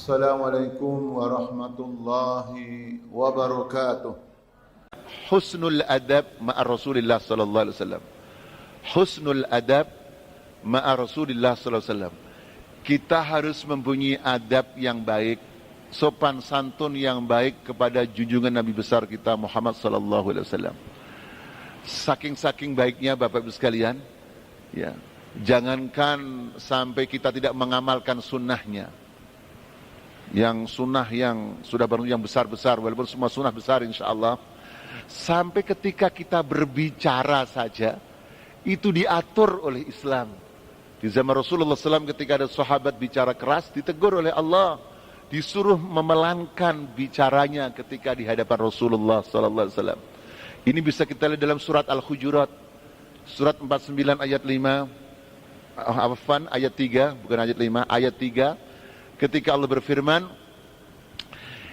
Assalamualaikum warahmatullahi wabarakatuh. Husnul adab ma'a Rasulillah sallallahu alaihi wasallam. Husnul adab ma'a Rasulillah sallallahu alaihi wasallam. Kita harus mempunyai adab yang baik, sopan santun yang baik kepada junjungan Nabi besar kita Muhammad sallallahu alaihi wasallam. Saking baiknya Bapak Ibu sekalian, ya, jangankan sampai kita tidak mengamalkan sunnahnya. Yang sunnah yang sudah baru yang besar-besar, walaupun semua sunnah besar insya Allah, sampai ketika kita berbicara saja itu diatur oleh Islam. Di zaman Rasulullah SAW ketika ada sahabat bicara keras, ditegur oleh Allah, disuruh memelangkan bicaranya ketika di hadapan Rasulullah SAW. Ini bisa kita lihat dalam surat Al-Hujurat, surat 49 ayat 5, ayat 3, bukan ayat 5, ayat 3. Ketika Allah berfirman,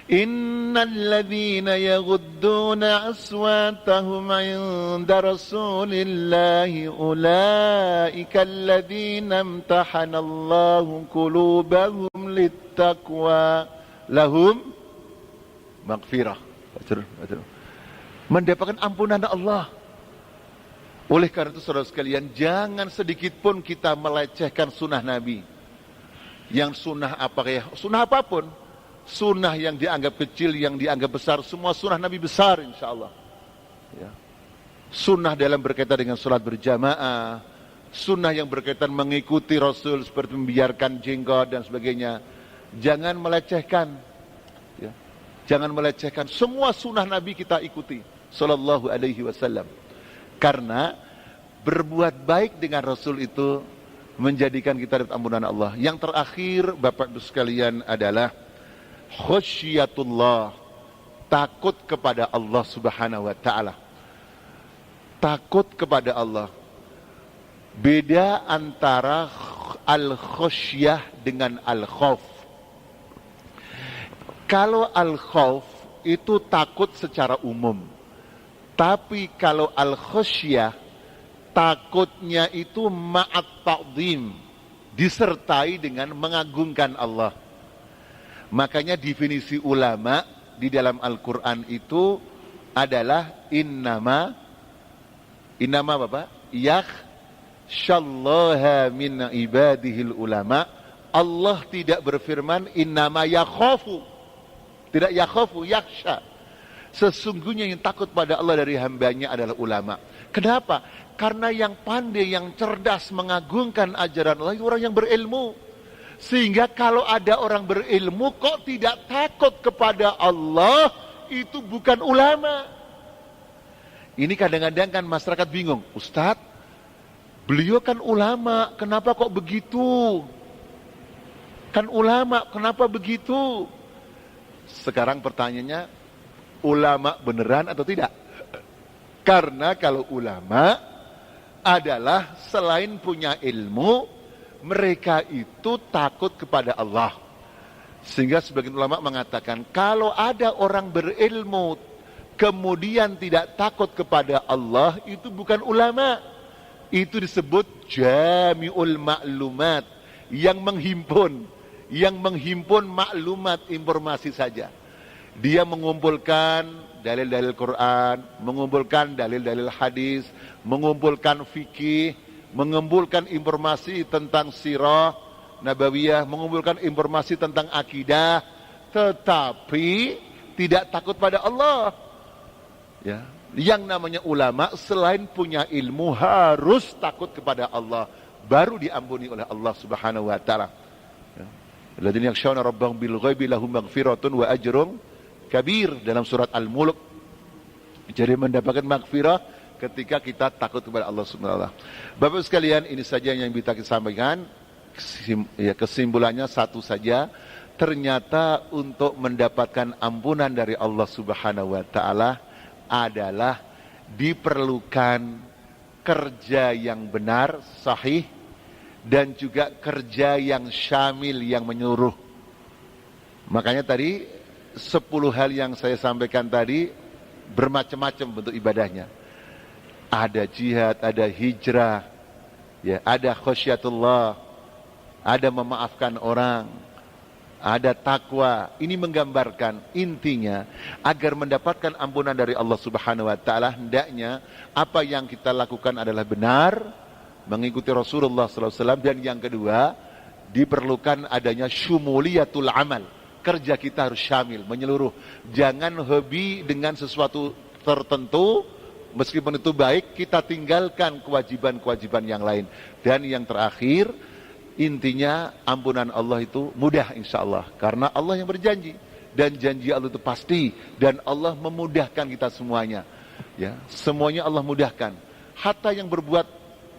Innal ladzina yaghudduna aswatahum 'inda Rasulillahi ulaika alladzina imtahanallahu qulubahum littaqwa lahum maghfirah. Mendapatkan ampunan Allah. Oleh karena itu saudara sekalian, jangan sedikit pun kita melecehkan sunnah Nabi. Yang sunnah apa ya? Sunnah apapun, sunnah yang dianggap kecil, yang dianggap besar, semua sunnah Nabi besar insya Allah. Ya. Sunnah dalam berkaitan dengan sholat berjamaah, sunnah yang berkaitan mengikuti Rasul seperti membiarkan jenggot dan sebagainya. Jangan melecehkan, ya. Jangan melecehkan. Semua sunnah Nabi kita ikuti, Sallallahu Alaihi Wasallam. Karena berbuat baik dengan Rasul itu menjadikan kita dapat ampunan Allah. Yang terakhir Bapak Ibu sekalian adalah khasyatullah, takut kepada Allah Subhanahu wa taala. Takut kepada Allah. Beda antara al-khasyah dengan al-khauf. Kalau al-khauf itu takut secara umum. Tapi kalau al-khasyah, takutnya itu ma'at ta'zim, disertai dengan mengagungkan Allah. Makanya definisi ulama di dalam Al-Quran itu adalah innama Bapak yakhshallaha min ibadihil ulama. Allah tidak berfirman innama yakhafu, tidak yakhafu, yakhsha. Sesungguhnya yang takut pada Allah dari hambanya adalah ulama. Kenapa? Karena yang pandai, yang cerdas mengagungkan ajaran Allah, orang yang berilmu. Sehingga kalau ada orang berilmu kok tidak takut kepada Allah, itu bukan ulama. Ini kadang-kadang kan masyarakat bingung, Ustadz, beliau kan ulama, kenapa kok begitu? Kan ulama, kenapa begitu? Sekarang pertanyaannya, ulama beneran atau tidak? Karena kalau ulama adalah selain punya ilmu, mereka itu takut kepada Allah. Sehingga sebagian ulama mengatakan, kalau ada orang berilmu kemudian tidak takut kepada Allah, itu bukan ulama. Itu disebut jami'ul ma'lumat, yang menghimpun maklumat, informasi saja. Dia mengumpulkan dalil-dalil Quran, mengumpulkan dalil-dalil hadis, mengumpulkan fikih, mengumpulkan informasi tentang sirah nabawiyah, mengumpulkan informasi tentang akidah, tetapi tidak takut pada Allah. Ya, yang namanya ulama selain punya ilmu harus takut kepada Allah, baru diampuni oleh Allah Subhanahu wa taala. Alladzina yakhshawna rabbahum bil ghaibi lahum maghfiratun wa ajrun kabir dalam surat Al-Mulk. Jadi mendapatkan maghfirah ketika kita takut kepada Allah Subhanahu wa taala. Bapak sekalian, ini saja yang bisa kita sampaikan. Kesimpulannya satu saja, ternyata untuk mendapatkan ampunan dari Allah Subhanahu wa taala adalah diperlukan kerja yang benar, sahih, dan juga kerja yang syamil, yang menyeluruh. Makanya tadi 10 hal yang saya sampaikan tadi bermacam-macam bentuk ibadahnya. Ada jihad, ada hijrah, ya, ada khasyatullah, ada memaafkan orang, ada takwa. Ini menggambarkan intinya agar mendapatkan ampunan dari Allah Subhanahu wa taala, hendaknya apa yang kita lakukan adalah benar, mengikuti Rasulullah SAW, dan yang kedua diperlukan adanya syumuliyatul amal. Kerja kita harus syamil, menyeluruh. Jangan hobi dengan sesuatu tertentu, meskipun itu baik, kita tinggalkan kewajiban-kewajiban yang lain. Dan yang terakhir, intinya ampunan Allah itu mudah insya Allah, karena Allah yang berjanji, dan janji Allah itu pasti, dan Allah memudahkan kita semuanya. Ya, semuanya Allah mudahkan. Hatta yang berbuat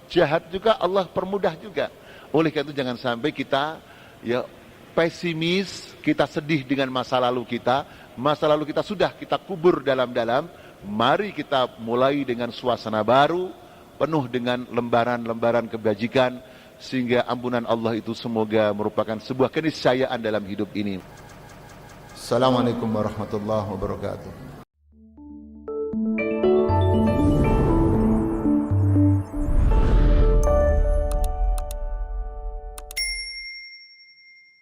jahat juga Allah permudah juga. Oleh karena itu jangan sampai kita ya pesimis, kita sedih dengan masa lalu kita. Masa lalu kita sudah kita kubur dalam-dalam. Mari kita mulai dengan suasana baru, penuh dengan lembaran-lembaran kebajikan, sehingga ampunan Allah itu semoga merupakan sebuah keniscayaan dalam hidup ini. Assalamualaikum warahmatullahi wabarakatuh.